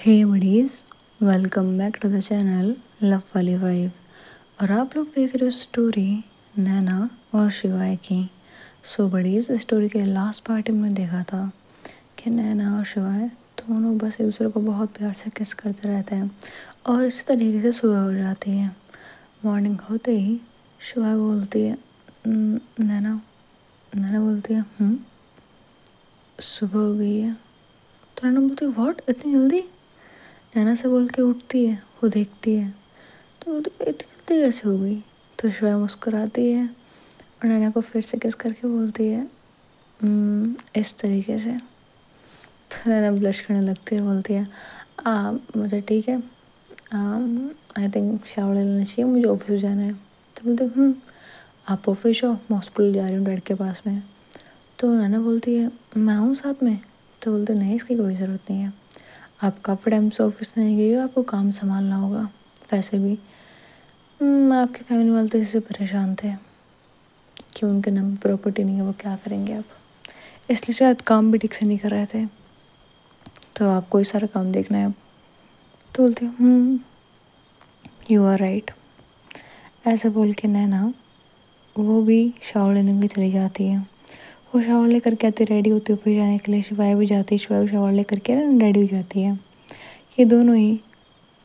Hey buddies, welcome back to the channel love वाली vibe. और आप लोग देख रहे हो स्टोरी नैना और शिवाय की। सो बडीज़, स्टोरी के लास्ट पार्ट में देखा था कि नैना और शिवाय दोनों बस एक दूसरे को बहुत प्यार से किस करते रहते हैं और इसी तरीके से सुबह हो जाती है। मॉर्निंग होते ही शिवाय बोलती है नैना नैना बोलती है सुबह हो गई है। तो नैना बोलती है व्हाट, इतनी जल्दी? नैना से बोल के उठती है, वो देखती है तो बोलती है इतनी जल्दी कैसे हो गई। तो शिवाय मुस्कुराती है और नैना को फिर से किस करके बोलती है इस तरीके से। तो नैना ब्लश करने लगती है, बोलती है मुझे ठीक है, आई थिंक शावर ले लेना चाहिए, मुझे ऑफिस जाना है। तो बोलते आप ऑफिस जाओ, मैं हॉस्पिटल जा रही हूँ डैड के पास में। तो नैना बोलती है मैं हूँ साथ में। तो बोलते नहीं, इसकी कोई ज़रूरत नहीं है, आप काफ़ी टाइम से ऑफिस नहीं गई हो, आपको काम संभालना होगा। वैसे भी आपके फैमिली वाले तो इससे परेशान थे कि उनके नाम प्रॉपर्टी नहीं है, वो क्या करेंगे अब, इसलिए शायद काम भी ठीक से नहीं कर रहे थे। तो आपको ही सारा काम देखना है अब। तो बोलती यू आर राइट। ऐसे बोल के नैना वो भी शावर लेने के लिए चली जाती है। वो शावर लेकर के आती, रेडी होती है ऑफिस जाने के लिए। शिवाय भी जाती है, शिवाय भी शावर लेकर के रेडी हो जाती है। ये दोनों ही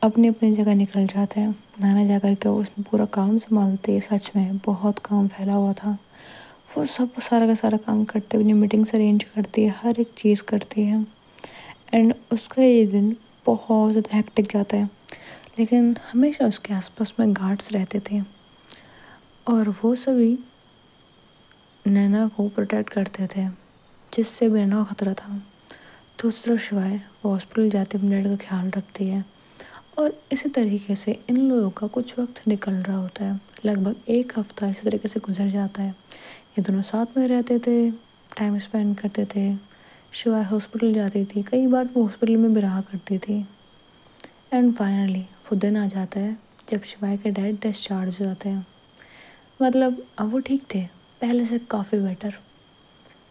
अपनी अपनी जगह निकल जाते हैं। नैना जा कर के उसमें पूरा काम संभालती है। सच में बहुत काम फैला हुआ था। वो सब सारा का सारा काम करते, अपनी मीटिंग्स अरेंज करती है, हर एक चीज़ करती है। एंड उसका ये दिन बहुत ज़्यादा हेक्टिक जाता है, लेकिन हमेशा उसके आसपास में गार्ड्स रहते थे और वो सभी नैना को प्रोटेक्ट करते थे, जिससे भी नैना को खतरा था। तो उस तरफ शिवाय वो हॉस्पिटल जाते अपने डैड का ख्याल रखती है। और इसी तरीके से इन लोगों का कुछ वक्त निकल रहा होता है, लगभग एक हफ्ता इसी तरीके से गुजर जाता है। ये दोनों साथ में रहते थे, टाइम स्पेंड करते थे। शिवाय हॉस्पिटल जाती थी, कई बार वो हॉस्पिटल में भी रहा करती थी। एंड फाइनली वो दिन आ जाता है जब शिवाय के डैड डिस्चार्ज हो जाते हैं। मतलब अब वो ठीक थे, पहले से काफ़ी बेटर।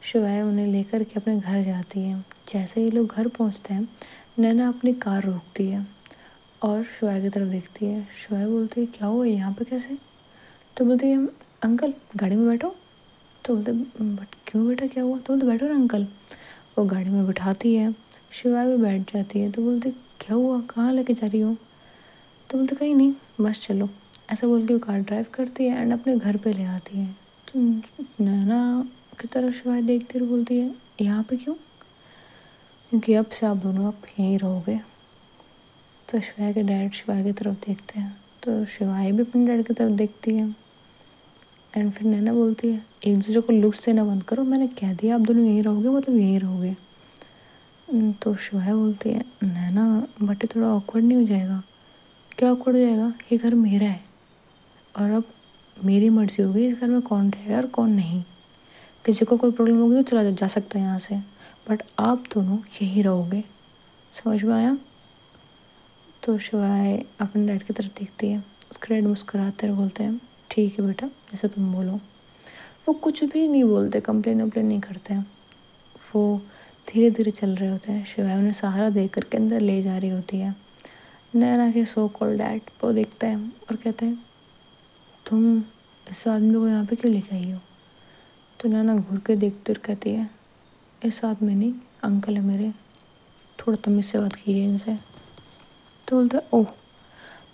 शिवाय उन्हें लेकर के अपने घर जाती है। जैसे ही लोग घर पहुंचते हैं, नैना अपनी कार रोकती है और शिवाय की तरफ देखती है। शिवाय बोलती है क्या हुआ यहाँ पे कैसे? तो बोलती है अंकल गाड़ी में बैठो। तो बोलते बट क्यों बेटा, क्या हुआ? तो बोलते बैठो ना अंकल। वो गाड़ी में बिठाती है, शिवाय भी बैठ जाती है। तो बोलते क्या हुआ, कहाँ लेके जा रही हो? तो बोलते कहीं नहीं, बस चलो। ऐसा बोल के वो कार ड्राइव करती है एंड अपने घर पे ले आती है। तो नैना की तरफ शिवाय देखती है और बोलती है यहाँ पे क्यों? क्योंकि अब से आप दोनों अब यहीं रहोगे। तो शिवाय के डैड शिवाय की तरफ देखते हैं, तो शिवाय भी अपने डैड की तरफ देखती है। एंड फिर नैना बोलती है एक दूसरे को लुक्स देना बंद करो, मैंने कह दिया आप दोनों यहीं रहोगे, मतलब यहीं रहोगे। तो शिवाय बोलती है नैना बट ये थोड़ा ऑकवर्ड नहीं हो जाएगा? क्या ऑकवर्ड हो जाएगा, ये घर मेरा है और अब मेरी मर्जी होगी इस घर में कौन रहेगा और कौन नहीं। किसी को कोई प्रॉब्लम होगी तो चला जा सकता है यहाँ से, बट आप दोनों यहीं रहोगे। समझ में आया? तो शिवाय अपने डैड की तरफ देखती है, उसके डैड मुस्कुराते और बोलते हैं ठीक है बेटा, जैसे तुम बोलो। वो कुछ भी नहीं बोलते, कंप्लेन वम्प्लेन नहीं करते हैं। वो धीरे धीरे चल रहे होते हैं। शिवाय उन्हें सहारा दे करके अंदर ले जा रही होती है। नैना के सो कॉल्ड डैड वो देखते हैं और कहते हैं तुम इस आदमी को यहाँ पे क्यों लेके आई हो? तो नैना घूर के देखते और कहती है इस आदमी नहीं, अंकल है मेरे, थोड़ा तमीज़ से बात कीजिए इनसे। तो बोलते ओह,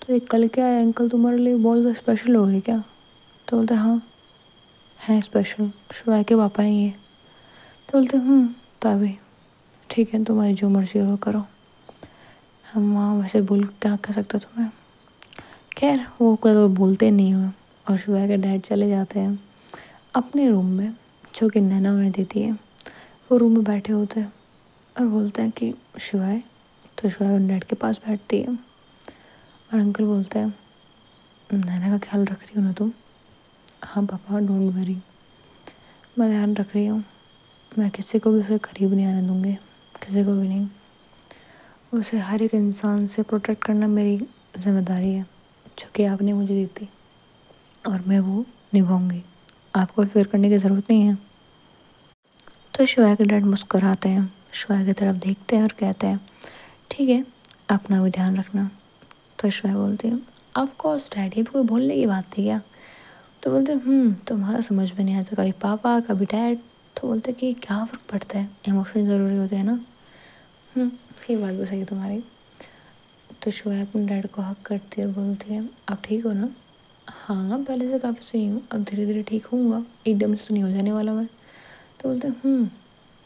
तो ये कल क्या है अंकल तुम्हारे लिए बहुत ज़्यादा स्पेशल हो गए क्या? तो बोलते हाँ हैं स्पेशल, शिवाय के पापा हैं ये। तो बोलते तभी ठीक है, तुम्हारी जो मर्जी हो वो करो, हम वहाँ वैसे बोल क्या कह सकते तुम्हें। खैर वो कोई बोलते नहीं हो और शिवाय के डैड चले जाते हैं अपने रूम में, जो कि नैना उन्हें देती है। वो रूम में बैठे होते हैं और बोलते हैं कि शिवाय। तो शिवाय उन डैड के पास बैठती है और अंकल बोलते हैं नैना का ख्याल रख रही हो ना तुम? हाँ पापा डोंट वरी, मैं ध्यान रख रही हूँ, मैं किसी को भी उसके करीब नहीं आने दूँगी, किसी को भी नहीं। उसे हर एक इंसान से प्रोटेक्ट करना मेरी जिम्मेदारी है, जो कि आपने मुझे दी थी और मैं वो निभाऊंगी, आपको फिक्र करने की ज़रूरत नहीं है। तो शिवाय के डैड मुस्कुराते हैं, शिवाय की तरफ देखते हैं और कहते हैं ठीक है, अपना भी ध्यान रखना। तो श्वेता बोलती है ऑफ कोर्स डैड, ये भी कोई बोलने की बात थी क्या? तो बोलते तुम्हारा समझ में नहीं आता, कभी पापा कभी डैड। तो बोलते कि क्या फ़र्क पड़ता है, इमोशन ज़रूरी होते हैं ना। ये बात भी सही है तुम्हारी। तो श्वेता अपने डैड को हक करती है और बोलती है आप ठीक हो ना? हाँ पहले से काफ़ी सही हूँ, अब धीरे धीरे ठीक होऊंगा, एकदम से तो नहीं हो जाने वाला मैं। तो बोलते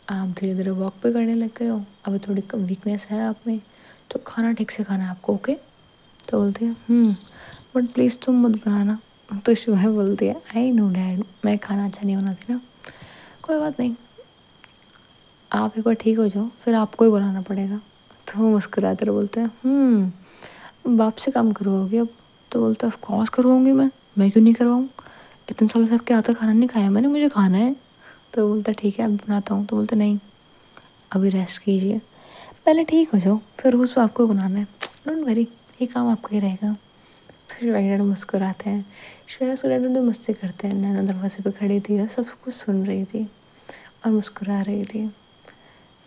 आप धीरे धीरे वॉक पे करने लग गए हो, अभी थोड़ी कम वीकनेस है आप में, तो खाना ठीक से खाना है आपको, ओके? तो बोलती है बट प्लीज़ तुम मत बनाना। तो शुभ बोलती है आई नो डैड, मैं खाना अच्छा नहीं बनाती ना, कोई बात नहीं, आप एक बार ठीक हो जाओ फिर आपको ही बनाना पड़ेगा। तो वो मुस्कुराते रहे बोलते हैं बाप से काम करवाओगे अब? तो बोलते ऑफ कोर्स करवाऊँगी मैं क्यों नहीं करवाऊँ, इतने सालों से आपके हाथ का खाना नहीं खाया मैंने, मुझे खाना है। तो बोलता ठीक है अब बनाता हूँ। तो बोलते नहीं, अभी रेस्ट कीजिए, पहले ठीक हो जाओ फिर रोज़ आपको बनाना है, डोंट वरी, ये काम आपका ही रहेगा। तो श्वेता मुस्कुराते हैं, श्वेता सुरेंद्र तो मस्ती करते हैं। नैना दरवाजे पे खड़ी थी और सब कुछ सुन रही थी और मुस्कुरा रही थी।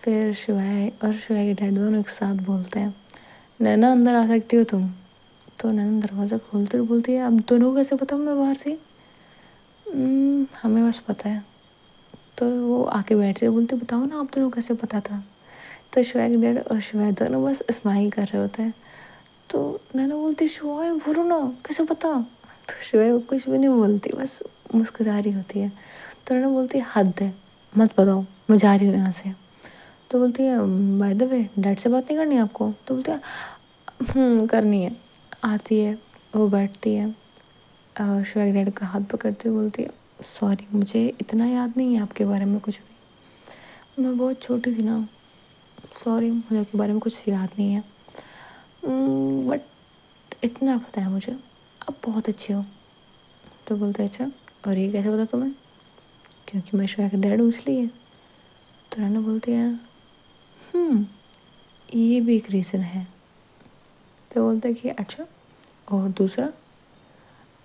फिर शिवाय और शिवाय के डैड दोनों एक साथ बोलते हैं नैना अंदर आ सकती हो तुम? तो नैना दरवाज़ा खोलते हुए बोलती है अब दोनों को कैसे पता मैं बाहर से? हमें बस पता है। तो वो आके बैठ से बोलते बताओ ना आप दोनों कैसे पता था? तो शिवाय के डैड और शिवाय दोनों बस स्माइल कर रहे होते हैं। तो नैना बोलती शिवाय बोलो ना कैसे पता? तो शिवाय कुछ भी नहीं बोलती, बस मुस्कुरा रही होती है। तो नैना बोलती है हद है, मत बताओ, मैं जा रही हूँ यहाँ से। तो बोलती है बाय द वे डैड से बात नहीं करनी आपको? तो बोलती है करनी है। आती है, वो बैठती है और शिवाय डैड का हाथ पकड़ती हुई बोलती है सॉरी मुझे इतना याद नहीं है आपके बारे में कुछ भी, मैं बहुत छोटी थी ना, सॉरी मुझे आपके बारे में कुछ याद नहीं है, बट इतना पता है मुझे आप बहुत अच्छे हो। तो बोलते अच्छा और ये कैसे पता तुम्हें? क्योंकि मैं शिवाय का डैड हूँ इसलिए। तो राना बोलती है ये भी एक रीज़न है। तो बोलते कि अच्छा और दूसरा?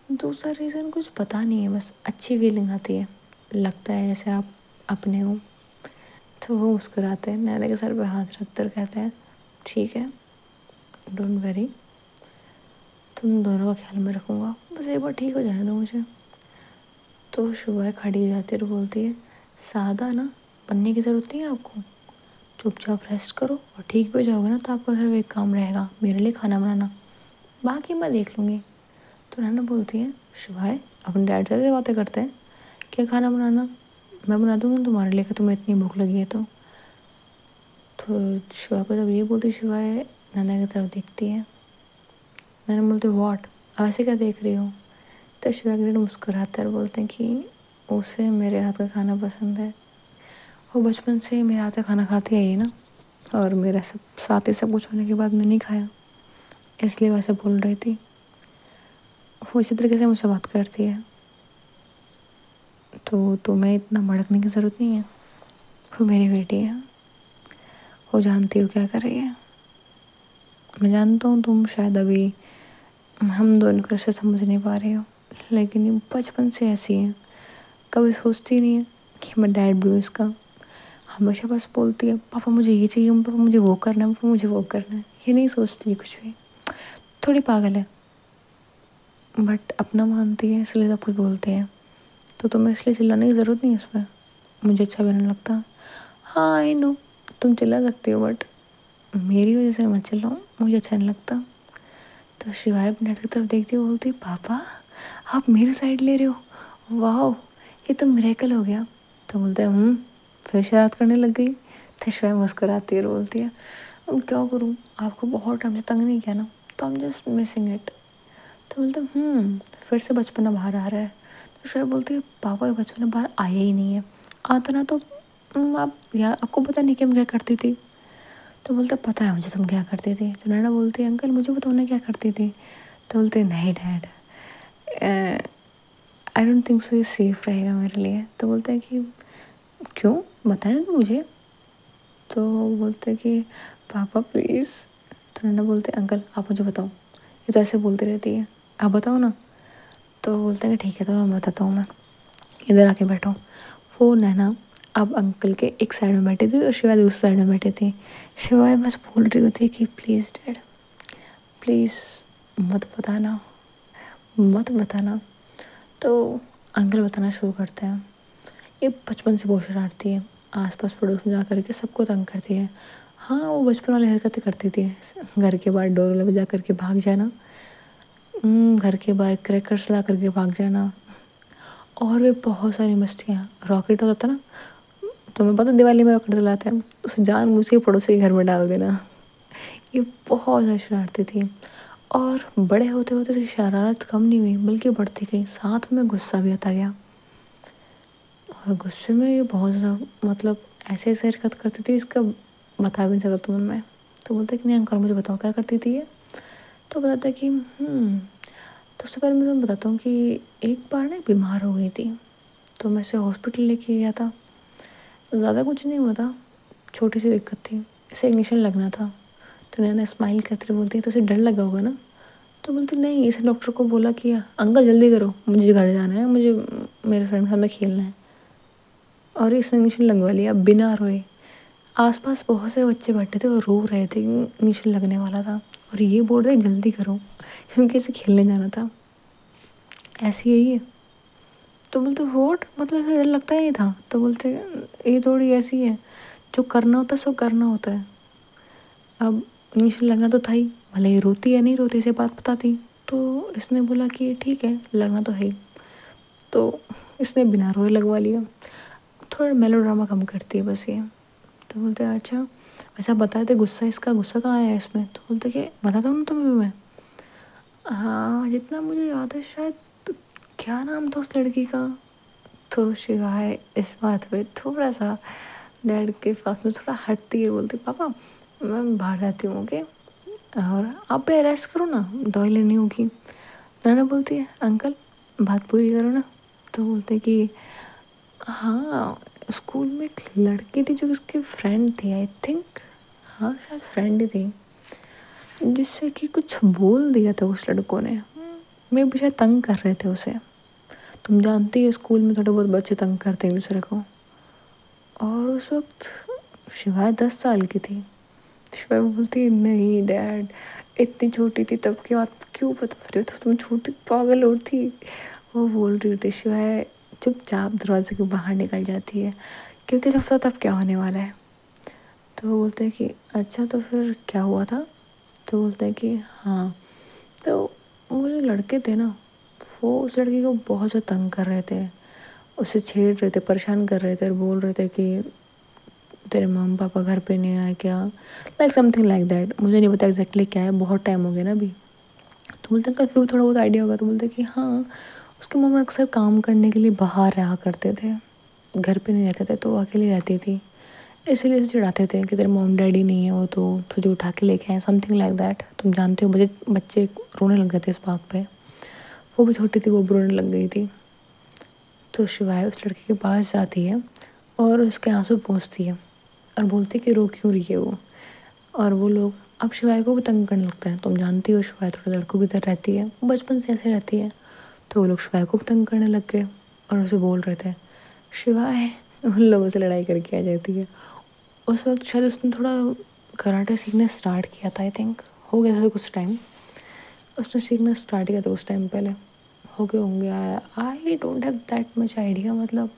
दूसरा रीज़न कुछ पता नहीं है, बस अच्छी फीलिंग आती है, लगता है जैसे आप अपने हो। तो वो मुस्कुराते हैं, नैना के सर पे हाथ रख कर कहते हैं ठीक है डोंट वरी, तुम दोनों का ख्याल में रखूँगा, बस एक बार ठीक हो जाने दो मुझे। तो सुबह खड़ी हो जाती है और बोलती है सादा ना बनने की ज़रूरत नहीं है आपको, चुपचाप रेस्ट करो और ठीक भी हो जाओगे ना तो आपका सिर्फ एक काम रहेगा, मेरे लिए खाना बनाना, बाकी मैं देख लूँगी। तो नैना बोलती है शिवाय अपने डैड से बातें करते हैं, क्या खाना बनाना मैं बना दूँगी तुम्हारे लिए, कि तुम्हें इतनी भूख लगी है तो। शिवाय को जब ये बोलती शिवाय नैना की तरफ देखती है। नैना बोलती व्हाट, ऐसे क्या देख रही हो? तो शिवाय के डैड मुस्कुराते और बोलते हैं कि उसे मेरे हाथ का खाना पसंद है, वो बचपन से मेरे हाथ का खाना खाती आई है ना, और मेरा सब साथ ही सब कुछ होने के बाद मैं नहीं खाया, इसलिए वैसे बोल रही थी। वो इसी तरीके से मुझसे बात करती है, तो तुम्हें इतना भड़कने की ज़रूरत नहीं है, वो मेरी बेटी है, वो जानती हो क्या कर रही है। मैं जानता हूँ तुम शायद अभी हम दोनों को रिश्ते समझ नहीं पा रहे हो, लेकिन ये बचपन से ऐसी है, कभी सोचती नहीं है कि मैं डैड भी हूँ इसका, हमेशा बस बोलती है पापा मुझे ये चाहिए, पापा मुझे वो करना है, पापा मुझे वो करना है, ये नहीं सोचती कुछ भी, थोड़ी पागल है बट अपना मानती है इसलिए सब कुछ बोलते हैं। तो तुम्हें इसलिए चिल्लाने की ज़रूरत नहीं है इस पर, मुझे अच्छा भी नहीं लगता। हाँ आई नो तुम चिल्ला सकती हो बट मेरी वजह से मत चिल्लाओ, मुझे अच्छा नहीं लगता। तो शिवाय अपने डैड की तरफ देखती हुई बोलती पापा आप मेरी साइड ले रहे हो, वाह ये तो मिरेकल हो गया। तो बोलते हैं फिर शरारत करने लग गई। तो शिवाय मुस्कुराती है और बोलती है अब क्या करूँ, आपको बहुत टाइम से तंग नहीं किया ना, तो I am just missing it. तो बोलते फिर से बचपना बाहर आ रहा है। तो शिवाय बोलती है पापा ये बचपना बाहर आया ही नहीं है, आता ना तो आप यार आपको पता नहीं कि हम क्या करती थी। तो बोलते पता है मुझे तुम क्या करती थी। तो नैना बोलती है अंकल मुझे बताओ ना क्या करती थी। तो बोलते नहीं dad I don't think so ये सेफ रहेगा मेरे लिए। तो बोलते हैं कि क्यों बताने दो मुझे। तो बोलते हैं कि पापा प्लीज़। तो नैना बोलते अंकल आप मुझे बताओ, ये तो ऐसे बोलती रहती है, आप बताओ ना। तो बोलते हैं कि ठीक है तो मैं बताता हूँ, मैं इधर आके बैठो। वो नैना अब अंकल के एक साइड में बैठी थी और शिवाय दूसरी साइड में बैठी थी। शिवाय बस बोल रही होती कि प्लीज़ डैड, प्लीज़ मत बताना, मत बताना। तो अंकल बताना शुरू करते हैं। ये बचपन से बहुत शरारती है, आसपास पड़ोस में जा कर के सबको तंग करती है। हाँ, वो बचपन वाली हरकतें करती थी, घर के बाहर डोर बजा करके भाग जाना, घर के बाहर क्रैकर्स ला करके भाग जाना, और भी बहुत सारी मस्तियाँ। रॉकेट होता था ना, तुम्हें पता दिवाली में रॉकेट जलाते हैं, उसे जानबूझ के पड़ोसी के घर में डाल देना। ये बहुत ज़्यादा शरारती थी। और बड़े होते होते तो शरारत कम नहीं हुई बल्कि बढ़ती गई, साथ में गुस्सा भी आता गया। और गुस्से में ये बहुत ज़्यादा मतलब ऐसे ऐसे हरकत करती थी, इसका बता भी नहीं सकता तुम्हें मैं। तो बोलते कि नहीं अंकल मुझे बताओ क्या करती थी ये। तो बताता कि तो सबसे पहले मैं तुम्हें बताता हूँ कि एक बार ना बीमार हो गई थी, तो मैं इसे हॉस्पिटल लेके गया था। ज़्यादा कुछ नहीं हुआ था, छोटी सी दिक्कत थी, इसे इंजेक्शन लगना था। तो नैना स्माइल करते हुए बोलती है तो उसे डर लगा होगा ना। तो बोलती नहीं, इसे डॉक्टर को बोला कि अंकल जल्दी करो, मुझे घर जाना है, मुझे मेरे फ्रेंड के साथ में खेलना है। और इसने इंजेक्शन लगवा लिया बिना रोए। आसपास बहुत से बच्चे बैठे थे और रो रहे थे, इंजेक्शन लगने वाला था और ये बोल रहे जल्दी करो क्योंकि इसे खेलने जाना था। ऐसी है ये। तो बोलते वॉट, मतलब डर लगता ही नहीं था। तो बोलते ये थोड़ी ऐसी है, जो करना होता है सो करना होता है। अब इंजेक्शन लगना तो था ही, भले ही रोती या नहीं रोती इसे बात पता थी। तो इसने बोला कि ठीक है लगना तो है ही। तो इसने बिना रोए लगवा लिया। थोड़ा मेलोड्रामा कम करती है बस ये। तो बोलते अच्छा वैसा बताए थे, गुस्सा इसका गुस्सा कहाँ आया इसमें। तो बोलते कि बताता हूँ तुम्हें भी मैं। हाँ जितना मुझे याद है शायद, तो क्या नाम था उस लड़की का। तो शिवाय इस बात पे थोड़ा सा डैड के पास में थोड़ा हटती है, बोलती पापा मैं बाहर जाती हूँ ओके, और आप भी रेस्ट करो ना, दवाई लेनी होगी। नाना बोलती है अंकल बात पूरी करो ना। तो बोलते कि हाँ स्कूल में एक लड़की थी जो उसकी फ्रेंड थी आई थिंक, हाँ शायद फ्रेंड ही थी, जिससे कि कुछ बोल दिया था उस लड़कों ने। मैं भी शायद तंग कर रहे थे उसे। तुम जानती है स्कूल में थोड़े बहुत बच्चे तंग करते हैं दूसरे को। और उस वक्त शिवाय 10 साल की थी। शिवाय बोलती नहीं डैड, इतनी छोटी थी तब की बात क्यों बता रहे हो, तो तुम छोटी पागल और थी। वो बोल रही होती शिवाय चुपचाप दरवाजे के बाहर निकल जाती है, क्योंकि सब पता तब क्या होने वाला है। तो वो बोलते हैं कि अच्छा तो फिर क्या हुआ था। तो बोलते हैं कि हाँ, तो वो जो लड़के थे ना, वो उस लड़की को बहुत ज़्यादा तंग कर रहे थे, उसे छेड़ रहे थे, परेशान कर रहे थे और बोल रहे थे कि तेरे मम्मी पापा घर पे नहीं आए क्या, लाइक समथिंग लाइक दैट। मुझे नहीं पता एग्जैक्टली क्या है, बहुत टाइम हो गया ना अभी। तो बोलते हैं फिर भी थोड़ा बहुत आइडिया होगा। तो बोलते कि हाँ उसके मम्मी अक्सर काम करने के लिए बाहर रहा करते थे, घर पे नहीं रहते थे, तो वो अकेली रहती थी, इसीलिए उसे चिढ़ाते थे कि तेरे मॉम डैडी नहीं है वो तो तुझे उठा के लेके आए, समथिंग लाइक दैट। तुम जानते हो बच्चे रोने लग गए थे इस बात पे। वो भी छोटी थी, वो भी रोने लग गई थी। तो शिवाय उस लड़के के पास जाती है और उसके आंसू पोंछती है और बोलती कि रो क्यों रही है वो। और वो लोग अब शिवाय को भी तंग करने लगता है। तुम जानती हो शिवाय थोड़ा लड़कों की तरह रहती है, बचपन से ऐसे रहती है। तो वो लोग शिवाय को भी तंग करने लग गए और उसे बोल रहे थे शिवाय उन लोगों से लड़ाई करके आ जाती है। उस वक्त शायद उसने थोड़ा कराटे सीखना स्टार्ट किया था, आई थिंक हो गया था कुछ टाइम, उसने सीखना स्टार्ट किया था उस टाइम पहले, हो गए होंगे I don't have that much idea, मतलब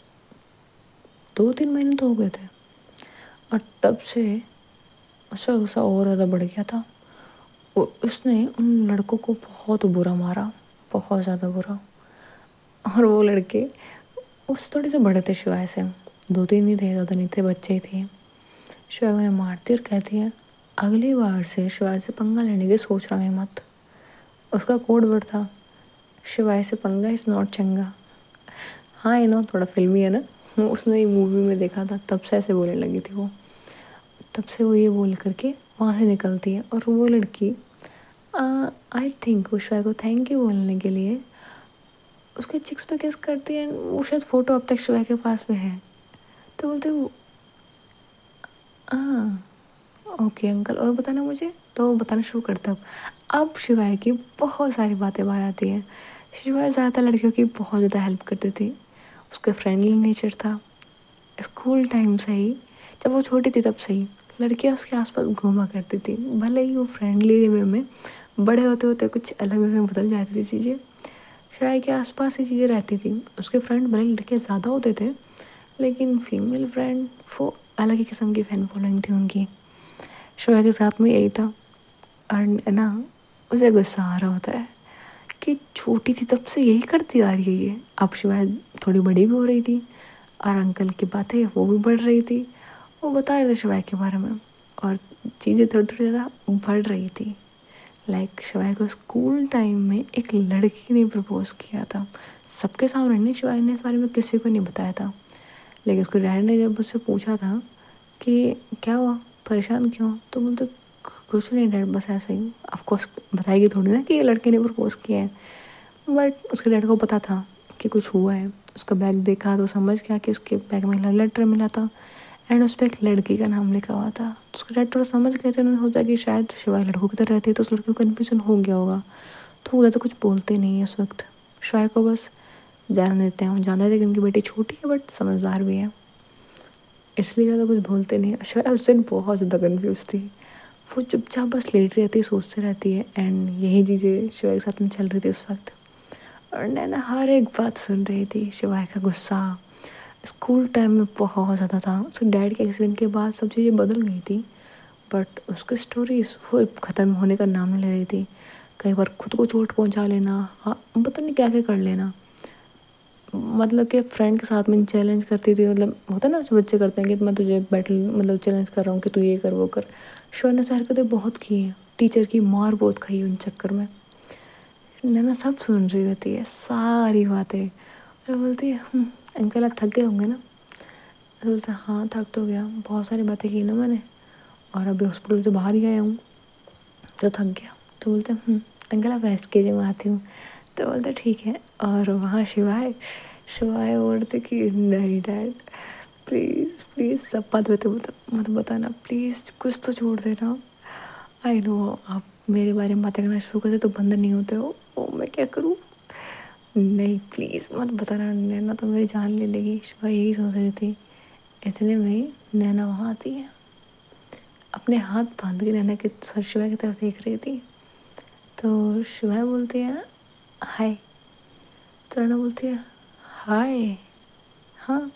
2-3 महीने तो हो गए थे। और तब से उसका गुस्सा और ज़्यादा बढ़ गया था। उसने उन लड़कों को बहुत बुरा मारा, बहुत ज़्यादा बुरा। और वो लड़के उस थोड़े से बड़े थे शिवाय से, 2-3 ही थे, ज़्यादा नहीं थे, बच्चे ही थे। शिवाय उन्हें मारती और कहती है अगली बार से शिवाय से पंगा लेने की सोच रहा है मत। उसका कोड वर्ड था शिवाय से पंगा इज़ नॉट चंगा। हाँ ये नो थोड़ा फिल्मी है ना, उसने ये मूवी में देखा था, तब से ऐसे बोलने लगी थी वो। तब से वो ये बोल करके वहाँ से निकलती है। और वो लड़की आई थिंक वो शिवाय को थैंक यू बोलने के लिए उसके चिक्स पे किस करती है। वो शायद फ़ोटो अब तक शिवाय के पास में है। तो बोलते वो हाँ ओके अंकल और बताना मुझे। तो वो बताना शुरू करता अब शिवाय की बहुत सारी बातें बाहर आती हैं। शिवाय ज़्यादातर लड़कियों की बहुत ज़्यादा हेल्प करती थी, उसका फ्रेंडली नेचर था, स्कूल टाइम से ही, जब वो छोटी थी तब से ही लड़कियाँ उसके आसपास घूमा करती थी, भले ही वो फ्रेंडली वे में, बड़े होते होते कुछ अलग वे में बदल जाती थी चीज़ें। शायद के आसपास ही चीज़ें रहती थी, उसके फ्रेंड भले लड़के ज़्यादा होते थे लेकिन फीमेल फ्रेंड वो अलग ही किस्म की फैन फॉलोइंग थी उनकी। श्रेया के साथ में यही था। और ना उसे गुस्सा आ रहा होता है कि छोटी थी तब से यही करती आ रही है ये। अब शायद थोड़ी बड़ी भी हो रही थी और अंकल की बातें वो भी बढ़ रही थी, वो बता रहे थे शिवाय के बारे में और चीज़ें थोड़ी थोड़ी ज़्यादा बढ़ रही थी। लाइक शिवाय को स्कूल टाइम में एक लड़की ने प्रपोज किया था, सबके सामने नहीं, शिवाय ने इस बारे में किसी को नहीं बताया था। लेकिन उसके डैड ने जब उससे पूछा था कि क्या हुआ, परेशान क्यों, तो बोलते कुछ नहीं डैड, बस ऐसा ही। ऑफकोर्स बताएगी थोड़ी ना कि ये लड़के ने प्रपोज किया है, बट उसके डैड को पता था कि कुछ हुआ है। उसका बैग देखा तो समझ गया कि उसके बैग में लेटर मिला था एंड उस पर एक लड़की का नाम लिखा हुआ था। तो उसके डैड थोड़ा समझ गए थे, उन्होंने सोचा कि शायद शिवाय लड़कों की तरह रहती है तो उस लड़के को कन्फ्यूजन हो गया होगा, तो वो ज़्यादा कुछ बोलते नहीं है उस वक्त। शिवाय को बस जान देते हैं, जानते थे कि उनकी बेटी छोटी है बट समझदार भी है, इसलिए ज़्यादा कुछ बोलते नहीं है। शिवाय उस दिन बहुत ज़्यादा कन्फ्यूज थी, वो चुपचाप बस लेटी रहती है, सोचती रहती है एंड यही चीज़ें शिवाय के साथ में चल रही थी उस वक्त। और नैना हर एक बात सुन रही थी, शिवाय का गुस्सा स्कूल टाइम में बहुत ज़्यादा था। उसके डैड के एक्सीडेंट के बाद सब चीज़ें बदल गई थी बट उसकी स्टोरी वो ख़त्म होने का नाम नहीं ले रही थी। कई बार खुद को चोट पहुंचा लेना, हाँ पता नहीं क्या क्या कर लेना, मतलब कि फ्रेंड के साथ में चैलेंज करती थी, मतलब होता है ना जो बच्चे करते हैं कि मैं तुझे बैटल मतलब चैलेंज कर रहा हूँ कि तू ये कर वो कर। शिवाय ने ऐसी हरकतें बहुत की हैं, टीचर की मार बहुत खाई उन चक्कर में। नैना सब सुन रही होती है सारी बातें और बोलती है अंकल आप थक गए होंगे ना। तो बोलते हैं हाँ थक तो गया, बहुत सारी बातें की ना मैंने और अभी हॉस्पिटल से बाहर ही आया हूँ तो थक गया। तो बोलते हैं अंकल आप रेस्ट कीजिए, मैं आती हूँ। तो बोलते ठीक है। और वहाँ शिवाय शिवाय बोलते कि नहीं डैड प्लीज़ प्लीज़, सब बात होते मत बताना प्लीज़, कुछ तो छोड़ देना। आई नो आप मेरे बारे में बातें करना शुरू करते तो बंद नहीं होते हो, ओ मैं क्या करूँ, नहीं प्लीज़ मत बताना, नैना तो मेरी जान ले लेगी। शिवाय यही सोच रही थी। इतने में ही नैना वहाँ आती है, अपने हाथ बांध के नैना के शिवाय की तरफ देख रही थी। तो शिवाय बोलती है हाय, तो नैना बोलती है हाय, हाँ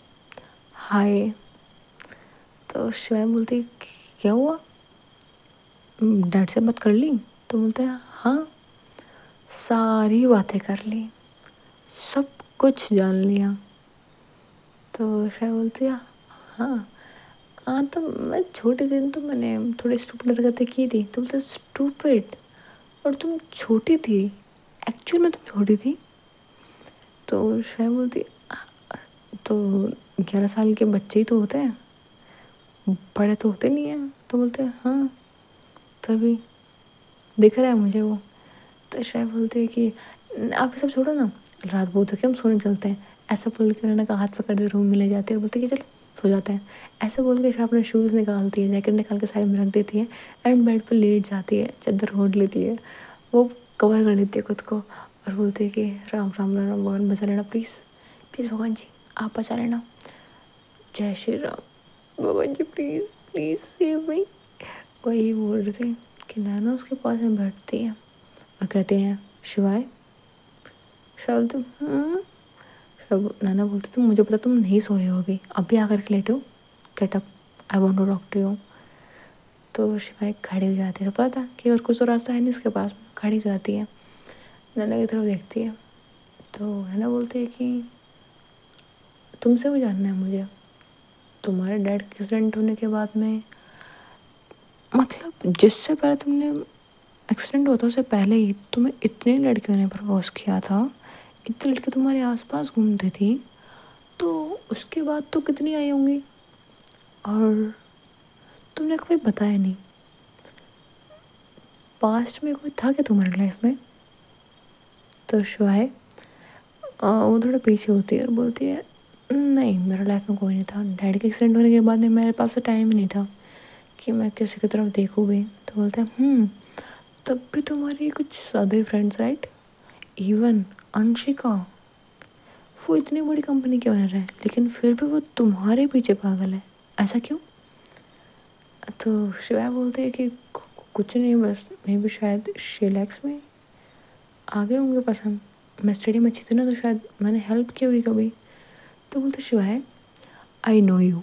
हाय। तो शिवाय बोलती क्या हुआ, डैड से बात कर ली। तो बोलते हैं हाँ सारी बातें कर ली, सब कुछ जान लिया। तो शिवाय बोलती है हाँ हाँ, तो मैं छोटी थी तो मैंने थोड़ी स्टूपिड हरकतें की थी। तो बोलते स्टूपिड, और तुम छोटी थी, एक्चुअल में तुम छोटी थी। तो शायद बोलती तो 11 साल के बच्चे ही तो होते हैं, बड़े तो होते नहीं हैं। तो बोलते हैं हाँ तभी दिख रहा है मुझे वो। तो शायद बोलते हैं कि आप ये सब छोड़ो ना, रात बहुत है हम सोने चलते हैं। ऐसा बोल के उन्होंने हाथ पकड़ के रूम में ले जाती है और बोलते कि चलो सो जाते हैं। ऐसे बोल के शायद अपने शूज़ निकालती है, जैकेट निकाल के साइड में रख देती है एंड बेड पर लेट जाती है, चादर ओढ़ लेती है, वो कवर कर लेती है खुद को और बोलती है कि राम राम राम राम, भगवान बचा लेना प्लीज़ प्लीज़, भगवान जी आप बचा लेना, जय श्री राम, भगवान जी प्लीज़ प्लीज़ सेव मी। वही बोल रहे थे कि नैना उसके पास में बैठती है और कहते हैं शिवाय। शिवाय बोलते नैना बोलती तुम, मुझे पता तुम नहीं सोए हो अभी आकर के लेटे हो, get up I want to talk to you. तो शिवाय खड़ी हो जाती है, तो पता था कि और कुछ तो रास्ता है नहीं उसके पास, खड़ी हो जाती है, नैना की तरफ देखती है। तो नैना बोलती है कि तुमसे भी जानना है मुझे, तुम्हारे डैड के एक्सीडेंट होने के बाद में, मतलब जिससे पहले तुमने एक्सीडेंट होता उससे पहले ही तुम्हें इतने लड़कियों ने प्रपोज किया था, इतने लड़के तुम्हारे आसपास घूमते थी, तो उसके बाद तो कितनी आई होंगी और तुमने कभी बताया नहीं। पास्ट में कोई था क्या तुम्हारी लाइफ में। तो शिवाय वो थोड़ा पीछे होती है और बोलती है नहीं मेरे लाइफ में कोई नहीं था, डैडी के एक्सीडेंट होने के बाद में मेरे पास तो टाइम ही नहीं था कि मैं किसी की तरफ देखूँ भी। तो बोलते हैं तब भी तुम्हारी कुछ सादे फ्रेंड्स राइट, इवन अंशिका, वो इतनी बड़ी कंपनी के ओनर है, लेकिन फिर भी वो तुम्हारे पीछे पागल है, ऐसा क्यों? तो शिवाय बोलते हैं कि कुछ नहीं, बस मे भी शायद शेलैक्स में आ गए होंगे पसंद। मैं स्टडी में अच्छी थी ना, तो शायद मैंने हेल्प की होगी कभी। तो बोलते शिवाय, आई नो यू,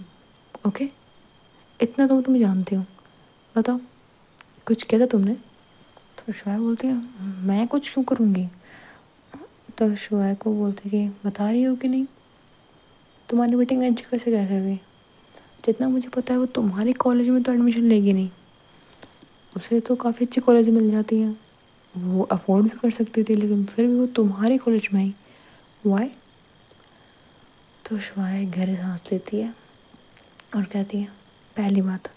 ओके, इतना तो तुम जानती हो, बताओ कुछ किया था तुमने? तो शिवाय बोलती है, मैं कुछ क्यों करूँगी? तो शिवाय को बोलते कि बता रही हो कि नहीं, तुम्हारी मीटिंग एडजस्ट कैसे हुई? जितना मुझे पता है वो तुम्हारे कॉलेज में तो एडमिशन लेगी नहीं, उसे तो काफ़ी अच्छी कॉलेज मिल जाती है, वो अफोर्ड भी कर सकती थी, लेकिन फिर भी वो तुम्हारे कॉलेज में आई, वाई? तो शिवाय गहरी सांस लेती है और कहती है, पहली बात,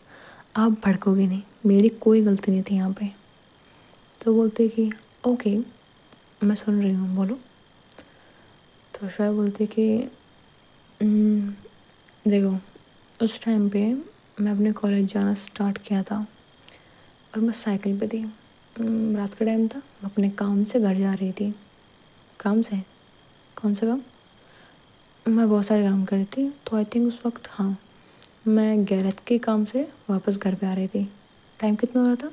आप भड़कोगे नहीं, मेरी कोई गलती नहीं थी यहाँ पे। तो बोलते कि ओके, मैं सुन रही हूँ, बोलो। तो शिवाय बोलते कि देखो, उस टाइम पे मैं अपने कॉलेज जाना स्टार्ट किया था और मैं साइकिल पे थी। रात का टाइम था, मैं अपने काम से घर जा रही थी। काम से? कौन सा काम? मैं बहुत सारे काम कर रही थी, तो आई थिंक उस वक्त, हाँ, मैं गैरेज के काम से वापस घर पे आ रही थी। टाइम कितना हो रहा था?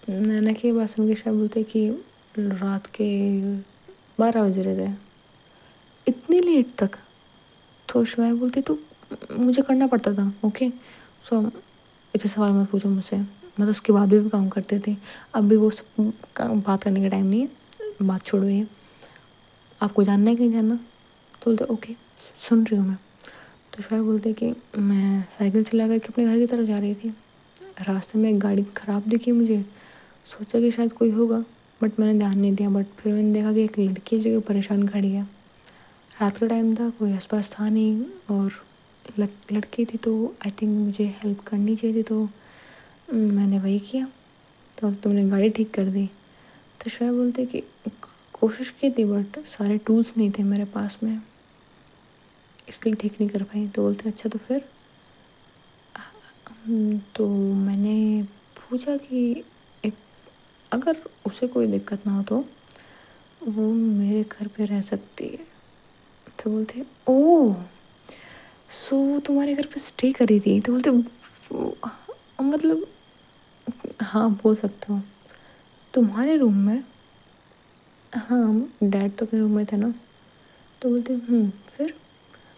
नैना की बात सुन के शायद बोलते कि रात के 12 बज रहे थे। इतनी लेट तक? तो शिवाय बोलती तो मुझे करना पड़ता था, ओके, सो इतने सवाल मत पूछो मुझसे, मैं तो उसके बाद भी काम करती थी। अब भी वो सब बात करने का टाइम नहीं है, बात छोड़ो ये, आपको जानना है कि नहीं जानना? तो बोलते ओके, सुन रही हूँ मैं। तो शिवाय बोलते कि मैं साइकिल चला करके अपने घर की तरफ जा रही थी, रास्ते में एक गाड़ी ख़राब दिखी मुझे, सोचा कि शायद कोई होगा, बट मैंने ध्यान नहीं दिया। बट फिर मैंने देखा कि एक लड़की जो परेशान खड़ी है, रात का टाइम था, कोई आसपास था नहीं, और लड़की थी, तो आई थिंक मुझे हेल्प करनी चाहिए थी, तो मैंने वही किया। तो तुमने गाड़ी ठीक कर दी? तो शायद बोलते कि कोशिश की थी, बट सारे टूल्स नहीं थे मेरे पास में, इसलिए ठीक नहीं कर पाई। तो बोलते अच्छा, तो फिर? तो मैंने पूछा कि अगर उसे कोई दिक्कत ना हो तो वो मेरे घर पे रह सकती है। तो बोलते ओह, सो वो तुम्हारे घर पे स्टे करी थी? तो बोलते मतलब हाँ, बोल सकते हो। तुम्हारे रूम में? हाँ, डैड तो अपने रूम में थे ना। तो बोलते फिर?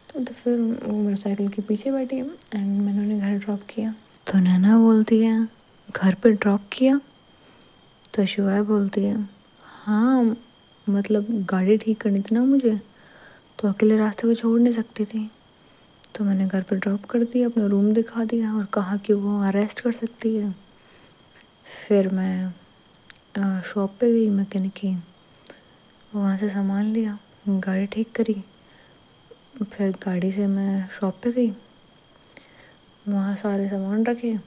तो बोलते फिर वो मेरे साइकिल के पीछे बैठी है एंड मैंने उन्हें घर ड्रॉप किया। तो नैना बोलती है, घर पे ड्रॉप किया? तो शिवाय बोलती है, हाँ, मतलब गाड़ी ठीक करनी थी ना मुझे, तो अकेले रास्ते पे छोड़ नहीं सकती थी, तो मैंने घर पे ड्रॉप कर दिया, अपना रूम दिखा दिया और कहा कि वो अरेस्ट कर सकती है। फिर मैं शॉप पे गई मैकेनिक की, वहाँ से सामान लिया, गाड़ी ठीक करी, फिर गाड़ी से मैं शॉप पे गई, वहाँ सारे सामान रखे,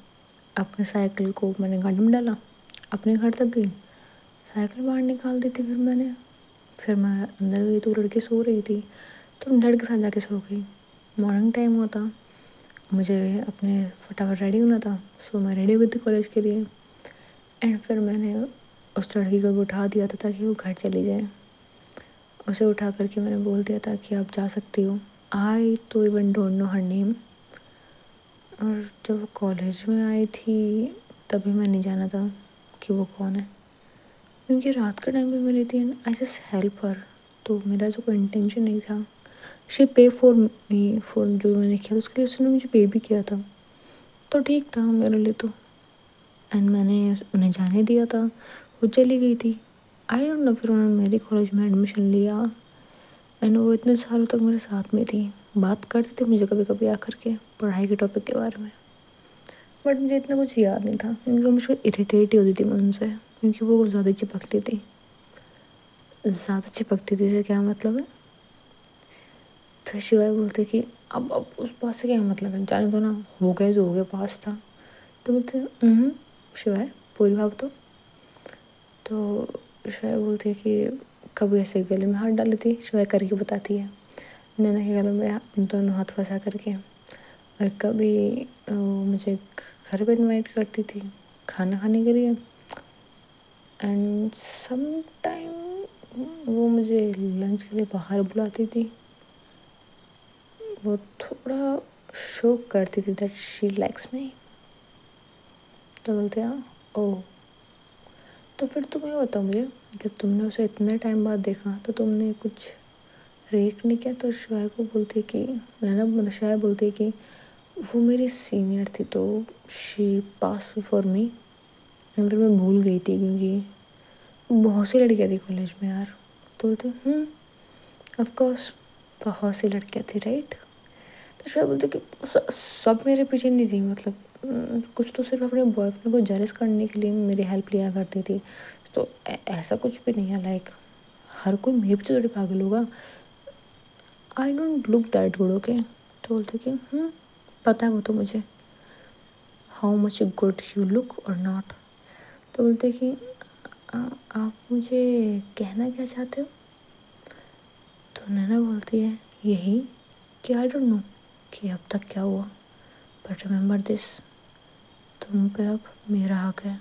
अपने साइकिल को मैंने गाड़ी में डाला, अपने घर तक गई, साइकिल बाहर निकाल दी थी। फिर मैं अंदर गई तो लड़की सो रही थी, तो मैं डैड के साथ जाके सो गई। मॉर्निंग टाइम हुआ था, मुझे अपने फटाफट रेडी होना था, सो मैं रेडी हो गई थी कॉलेज के लिए। एंड फिर मैंने उस लड़की को भी उठा दिया था ताकि वो घर चली जाए। उसे उठा करके मैंने बोल दिया था कि आप जा सकती हो। आई तो even don't know her name. और जब वो कॉलेज में आई थी तभी मैंने जाना था कि वो कौन है, क्योंकि रात का टाइम पे मिली थी and I just help her. तो मेरा जो कोई इंटेंशन नहीं था। शी पे फॉर मी, फॉर जो मैंने किया उसके लिए उसने मुझे पे भी किया था, तो ठीक था मेरे लिए तो। एंड मैंने उन्हें जाने दिया था, वो चली गई थी। आई डोंट नो, फिर उन्होंने मेरे कॉलेज में एडमिशन लिया एंड वो इतने सालों तक मेरे साथ में थी, बात करती थी मुझे कभी कभी आकर के पढ़ाई के टॉपिक के बारे में, बट मुझे इतना कुछ याद नहीं था, क्योंकि मुझे इरिटेट ही होती थी मैं उनसे, क्योंकि वो ज़्यादा चिपकती थी। ज़्यादा चिपकती थी से क्या मतलब है? तो शिवाय बोलते कि अब उस बात से क्या मतलब है, जाने दो ना, हो गया जो हो गया, पास था। तो बोलते शिवाय पूरी बात तो शिवाय बोलती है कि कभी ऐसे गले में हाथ डाली थी, शिवाय करके बताती है, नैना के गले में दोनों हाथ फंसा करके। और कभी मुझे घर पे इनवाइट करती थी खाना खाने के लिए, एंड सम टाइम वो मुझे लंच के लिए बाहर बुलाती थी। वो थोड़ा शो करती थी दैट शी लाइक्स मी। तो बोलते हाँ ओह, तो फिर तुम ये बताओ मुझे, जब तुमने उसे इतने टाइम बाद देखा तो तुमने कुछ रिएक्ट नहीं किया? तो शिवाय को बोलती कि मतलब शिवाय बोलती कि वो मेरी सीनियर थी तो she pass before me, and फिर मैं भूल गई थी क्योंकि बहुत सी लड़कियाँ थी कॉलेज में यार। तो बोलते ऑफ कोर्स बहुत सी लड़कियाँ थी राइट। तो शिवाय बोलते कि सब मेरे पीछे नहीं थी, मतलब कुछ तो सिर्फ अपने बॉयफ्रेंड को जेलस करने के लिए मेरी हेल्प लिया करती थी। तो ऐसा कुछ भी नहीं है, लाइक हर कोई मेरे पीछे थोड़ी पागल होगा। I don't look that good okay. तो बोलते कि पता है वो तो मुझे, how much good you look और नॉट। तो बोलते कि आप मुझे कहना क्या चाहते हो? तो नैना बोलती है यही कि आई डोंट नो कि अब तक क्या हुआ, बट रिमेंबर दिस, तुम पे अब मेरा हक है।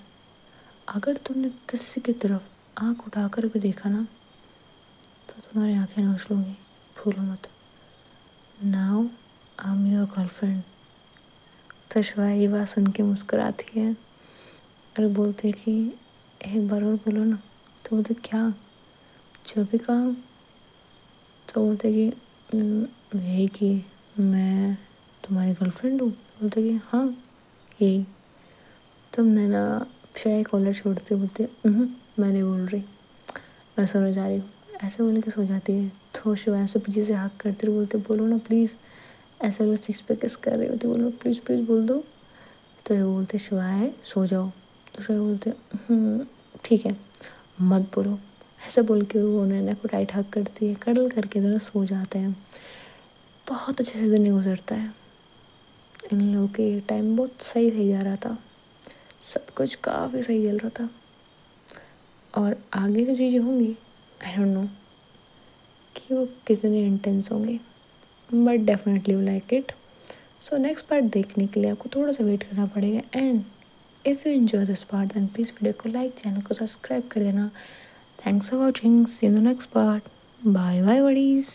अगर तुमने किसी की तरफ आंख उठाकर भी देखा ना तो तुम्हारी आंखें नोच लूँगी, भूलो मत। Now I am your girlfriend. तो शिवा ये बात सुन के मुस्कुराती है और बोलते कि एक बार और बोलो ना। तो बोलते क्या, जो भी काम। तो बोलते कि यही कि मैं तुम्हारी गर्लफ्रेंड हूँ। बोलते कि हाँ यही। तुमने ना शायद कॉलर छोड़ते बोलते मैं नहीं बोल रही, मैं सोने जा रही हूँ, ऐसे बोल के सो जाती है। तो शिवाय से पीछे से हक करते बोलते बोलो ना प्लीज़, ऐसे लोग सिक्स पे किस कर रहे होते, बोलो प्लीज़ प्लीज़ बोल दो। तो ये बोलते शिवाय सो जाओ। तो शिवाय बोलते ठीक है मत बोलो, ऐसे बोल के वो नैना को टाइट हक करती है, कडल करके दोनों सो जाते हैं। बहुत अच्छे से दिन गुजरता है। इन लोगों के टाइम बहुत सही सही जा रहा था, सब कुछ काफ़ी सही चल रहा था। और आगे जो चीज़ें होंगी आई डोंट नो कि वो कितने इंटेंस होंगे, but definitely you like it. So next part देखने के लिए आपको थोड़ा सा वेट करना पड़ेगा। And if you enjoy this part then please video को लाइक, चैनल को सब्सक्राइब कर देना। Thanks for watching, see you in the next part. Bye bye buddies.